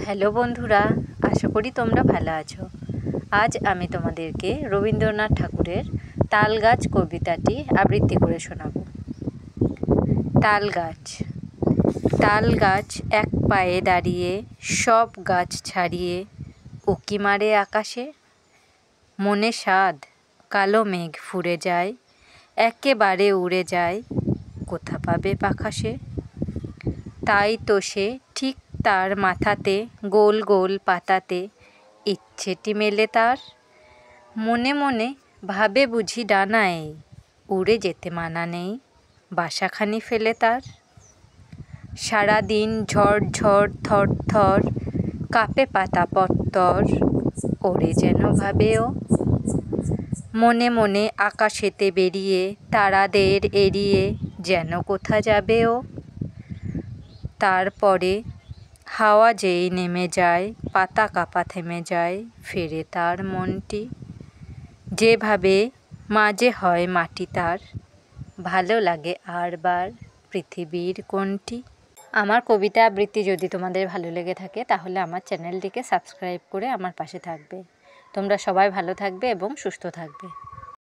Hello বন্ধুরা, আশা করি তোমরা ভালো আছো। আজ আমি তোমাদেরকে রবীন্দ্রনাথ ঠাকুরের তাল গাছ কবিতাটি আবৃত্তি করে শোনাব। তাল গাছ। তাল গাছ এক পায়ে দাঁড়িয়ে, সব গাছ ছাড়িয়ে উঁকি মারে আকাশে। মনে সাধ কালো মেঘ ফুরে যায়, একেবারে উড়ে যায়, কোথা পাবে পাখা সে। তাই তো সে ঠিক তার মাথাতে গোল গোল পাতাতে ইচ্ছেটি মেলে তার। মনে মনে ভাবে বুঝি ডানায় উড়ে যেতে মানা নেই, বাসাখানি ফেলে তার। সারাদিন ঝড় ঝড় থর থর, কাঁপে পাতা পত্তর, ওরে যেন ভাবেও। মনে মনে আকাশেতে বেরিয়ে তারাদের এড়িয়ে যেন কোথা যাবেও। তারপরে হাওয়া যেই নেমে যায়, পাতা কাঁপা থেমে যায়, ফেরে তার মনটি। যেভাবে মাঝে হয় মাটি তার, ভালো লাগে আরবার পৃথিবীর কোনটি। আমার কবিতা আবৃত্তি যদি তোমাদের ভালো লেগে থাকে তাহলে আমার চ্যানেলটিকে সাবস্ক্রাইব করে আমার পাশে থাকবে। তোমরা সবাই ভালো থাকবে এবং সুস্থ থাকবে।